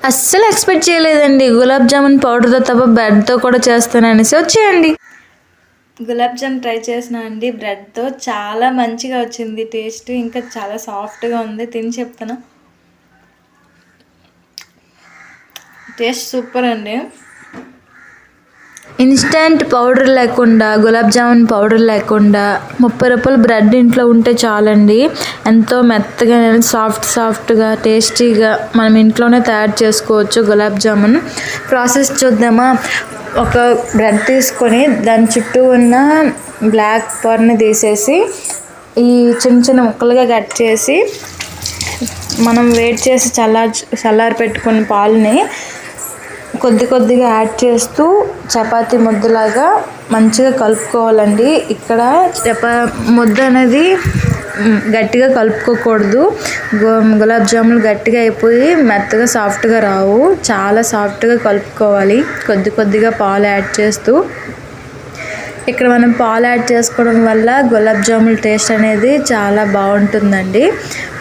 అస్సలు ఎక్స్పెక్ట్ చేయలేదండి గులాబ్ జామున్ పౌడర్తో తప్ప బ్రెడ్తో కూడా చేస్తాననేసి వచ్చేయండి. గులాబ్ జామ్ ట్రై చేసిన అండి బ్రెడ్తో, చాలా మంచిగా వచ్చింది టేస్ట్, ఇంకా చాలా సాఫ్ట్గా ఉంది. తిని చెప్తాను, టేస్ట్ సూపర్ అండి. ఇన్స్టెంట్ పౌడర్ లేకుండా, గులాబ్ జామున్ పౌడర్ లేకుండా 30 రూపాయల బ్రెడ్ ఇంట్లో ఉంటే చాలండి. ఎంతో మెత్తగా సాఫ్ట్గా టేస్టీగా మనం ఇంట్లోనే తయారు చేసుకోవచ్చు గులాబ్ జామున్. ప్రాసెస్ చూద్దామా? ఒక బ్రెడ్ తీసుకొని దాని చుట్టూ ఉన్న బ్లాక్ పార్ట్ని తీసేసి ఈ చిన్న చిన్న ముక్కలుగా కట్ చేసి మనం వేడి చేసి చల్లారి పెట్టుకున్న పాలని కొద్దిగా యాడ్ చేస్తూ చపాతీ ముద్దలాగా మంచిగా కలుపుకోవాలండి. ఇక్కడ ముద్ద అనేది గట్టిగా కలుపుకోకూడదు. గులాబ్ జాములు గట్టిగా అయిపోయి మెత్తగా సాఫ్ట్గా రావు. చాలా సాఫ్ట్గా కలుపుకోవాలి కొద్దిగా పాలు యాడ్ చేస్తూ. ఇక్కడ మనం పాలు యాడ్ చేసుకోవడం వల్ల గులాబ్ జామున్ టేస్ట్ అనేది చాలా బాగుంటుందండి.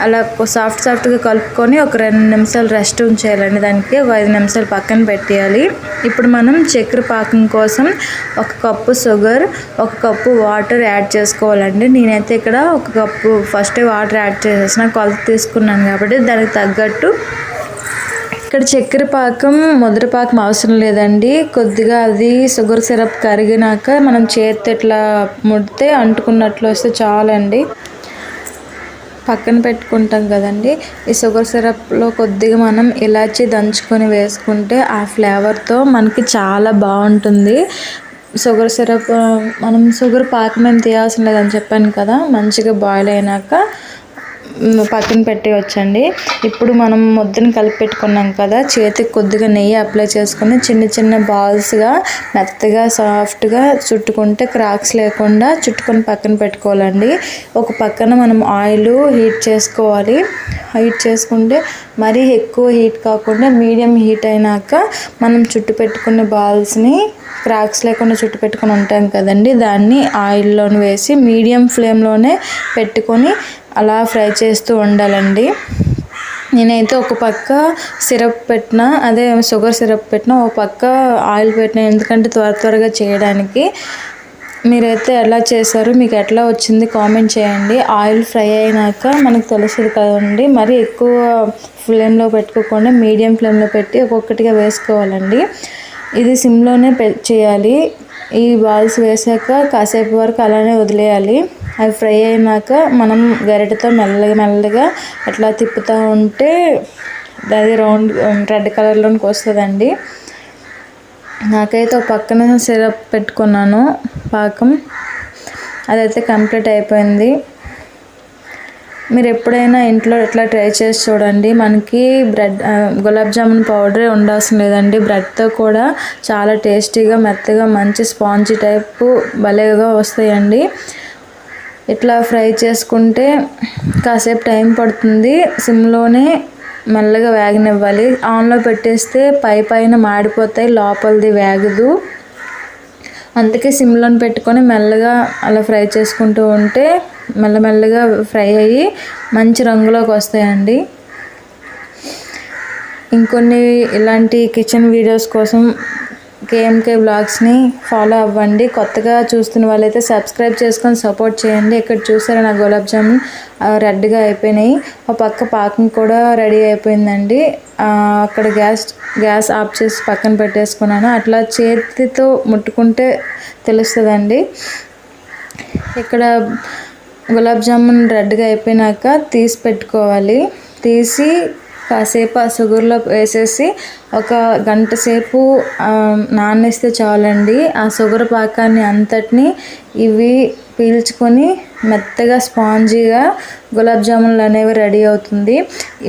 అలా సాఫ్ట్గా కలుపుకొని ఒక 2 నిమిషాలు రెస్ట్ ఉంచేయాలండి. దానికి ఒక 5 నిమిషాలు పక్కన పెట్టేయాలి. ఇప్పుడు మనం చక్కెర పాకం కోసం 1 cup sugar, 1 cup water add చేసుకోవాలండి. నేనైతే ఇక్కడ 1 కప్పు ఫస్ట్ వాటర్ యాడ్ చేసేసిన, కొలత తీసుకున్నాను కాబట్టి దానికి తగ్గట్టు. ఇక్కడ చక్కెర పాకం ముద్ర పాకం అవసరం లేదండి. కొద్దిగా అది షుగర్ సిరప్ కరిగినాక మనం చేతి ఇట్లా ముడితే అంటుకున్నట్లు వస్తే చాలండి. పక్కన పెట్టుకుంటాం కదండి. ఈ షుగర్ సిరప్లో కొద్దిగా మనం ఇలాచీ దంచుకొని వేసుకుంటే ఆ ఫ్లేవర్తో మనకి చాలా బాగుంటుంది. షుగర్ సిరప్ మనం షుగర్ పాకం ఏం తీయాల్సిన లేదని చెప్పాను కదా. మంచిగా బాయిల్ అయినాక పక్కన పెట్టేయచ్చండి. ఇప్పుడు మనం ముద్దను కలిపి పెట్టుకున్నాం కదా, చేతికి కొద్దిగా నెయ్యి అప్లై చేసుకుని చిన్న బాల్స్గా మెత్తగా సాఫ్ట్గా చుట్టుకుంటే క్రాక్స్ లేకుండా చుట్టుకొని పక్కన పెట్టుకోవాలండి. ఒక పక్కన మనం ఆయిల్ హీట్ చేసుకోవాలి. హీట్ చేసుకుంటే మరీ ఎక్కువ హీట్ కాకుండా మీడియం హీట్ అయినాక మనం చుట్టు పెట్టుకున్న బాల్స్ని క్రాక్స్ లేకుండా చుట్టు పెట్టుకొని ఉంటాం కదండి, దాన్ని ఆయిల్లోని వేసి మీడియం ఫ్లేమ్లోనే పెట్టుకొని అలా ఫ్రై చేస్తూ ఉండాలండి. నేనైతే ఒక పక్క సిరప్ పెట్టిన, అదే షుగర్ సిరప్ పెట్టిన, ఒక పక్క ఆయిల్ పెట్టిన, ఎందుకంటే త్వరగా చేయడానికి. మీరైతే ఎలా చేశారు, మీకు ఎట్లా వచ్చింది కామెంట్ చేయండి. ఆయిల్ ఫ్రై అయినాక మనకు తెలుస్తుంది కదండి, మరి ఎక్కువ ఫ్లేమ్లో పెట్టుకోకుండా మీడియం ఫ్లేమ్లో పెట్టి ఒక్కొక్కటిగా వేసుకోవాలండి. ఇది సిమ్లోనే చేయాలి. ఈ బాల్స్ వేసాక కాసేపు వరకు అలానే వదిలేయాలి. అవి ఫ్రై అయినాక మనం గరిటెతో మెల్లగా అట్లా తిప్పుతూ ఉంటే అది రౌండ్ రెడ్ కలర్లోనికి వస్తుందండి. నాకైతే ఒక పక్కన సిరప్ పెట్టుకున్నాను పాకం, అదైతే కంప్లీట్ అయిపోయింది. మీరు ఎప్పుడైనా ఇంట్లో ఇట్లా ట్రై చేసి చూడండి. మనకి గులాబ్ జామున్ పౌడరే ఉండాల్సిన లేదండి, బ్రెడ్తో కూడా చాలా టేస్టీగా మెత్తగా మంచి స్పాంజీ టైపు భలేగా వస్తాయండి. ఇట్లా ఫ్రై చేసుకుంటే కాసేపు టైం పడుతుంది. సిమ్లోనే మెల్లగా వేగనివ్వాలి. ఆన్లో పెట్టేస్తే పైన మాడిపోతాయి, లోపలిది వేగదు. అందుకే సిమ్లోని పెట్టుకొని మెల్లగా అలా ఫ్రై చేసుకుంటూ ఉంటే మెల్లగా ఫ్రై అయ్యి మంచి రంగులోకి వస్తాయండి. ఇంకొన్ని ఇలాంటి కిచెన్ వీడియోస్ కోసం కేఎంకే బ్లాగ్స్ని ఫాలో అవ్వండి. కొత్తగా చూస్తున్న వాళ్ళైతే సబ్స్క్రైబ్ చేసుకొని సపోర్ట్ చేయండి. ఇక్కడ చూసారా నా గులాబ్ జామున్ రెడ్గా అయిపోయినాయి. ఒక పక్క పాకం కూడా రెడీ అయిపోయిందండి. అక్కడ గ్యాస్ ఆఫ్ చేసి పక్కన పెట్టేసుకున్నాను. అట్లా చేతితో ముట్టుకుంటే తెలుస్తుందండి. ఇక్కడ గులాబ్ జామున్ రెడ్గా అయిపోయినాక తీసి పెట్టుకోవాలి. తీసి కాసేపు ఆ షుగర్లో వేసేసి ఒక గంట సేపు నానేస్తే చాలండి. ఆ షుగర్ పాకాన్ని అంతటిని ఇవి పీల్చుకొని మెత్తగా స్పాంజీగా గులాబ్ జామున్లు అనేవి రెడీ అవుతుంది.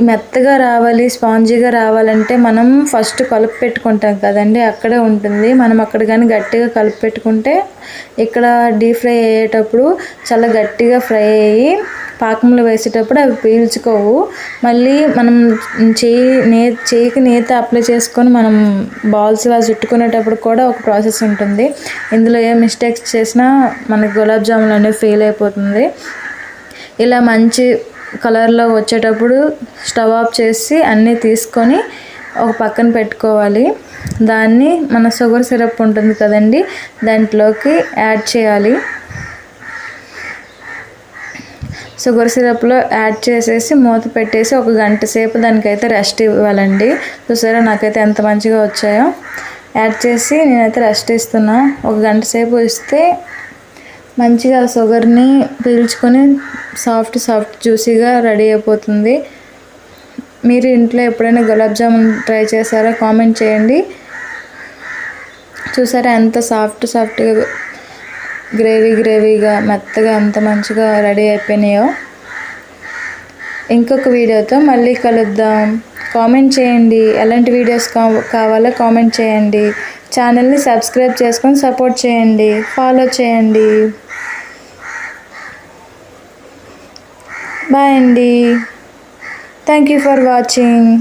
మెత్తగా రావాలి, స్పాంజీగా రావాలంటే మనం ఫస్ట్ కలిపి పెట్టుకుంటాం కదండి, అక్కడే ఉంటుంది. మనం అక్కడ కానీ గట్టిగా కలిపి పెట్టుకుంటే ఇక్కడ డీప్ ఫ్రై అయ్యేటప్పుడు చాలా గట్టిగా ఫ్రై అయ్యి పాకంలో వేసేటప్పుడు అవి పీల్చుకోవు. మళ్ళీ మనం చేయికి నేత అప్లై చేసుకొని మనం బాల్స్లా చుట్టుకునేటప్పుడు కూడా ఒక ప్రాసెస్ ఉంటుంది. ఇందులో ఏ మిస్టేక్స్ చేసినా మనకి గులాబ్ జామున్ అనేవి ఫెయిల్ అయిపోతుంది. ఇలా మంచి కలర్లో వచ్చేటప్పుడు స్టవ్ ఆఫ్ చేసి అన్నీ తీసుకొని ఒక పక్కన పెట్టుకోవాలి. దాన్ని మన షుగర్ సిరప్ ఉంటుంది కదండి, దాంట్లోకి యాడ్ చేయాలి. షుగర్ సిరప్లో యాడ్ చేసేసి మూత పెట్టేసి ఒక గంట సేపు దానికైతే రెస్ట్ ఇవ్వాలండి. చూసారా నాకైతే ఎంత మంచిగా వచ్చాయో. యాడ్ చేసి నేనైతే రెస్ట్ ఇస్తున్నా. ఒక గంట సేపు ఇస్తే మంచిగా షుగర్ని పీల్చుకొని సాఫ్ట్ జ్యూసీగా రెడీ అయిపోతుంది. మీరు ఇంట్లో ఎప్పుడైనా గులాబ్ జామున్ ట్రై చేశారో కామెంట్ చేయండి. చూసారా ఎంత సాఫ్ట్గా గ్రేవీగా మెత్తగా ఎంత మంచిగా రెడీ అయిపోయినాయో. ఇంకొక వీడియోతో మళ్ళీ కలుద్దాం. కామెంట్ చేయండి, ఎలాంటి వీడియోస్ కావాలో కామెంట్ చేయండి. ఛానల్ని సబ్స్క్రైబ్ చేసుకొని సపోర్ట్ చేయండి, ఫాలో చేయండి. బాయ్ అండి. Thank you for watching.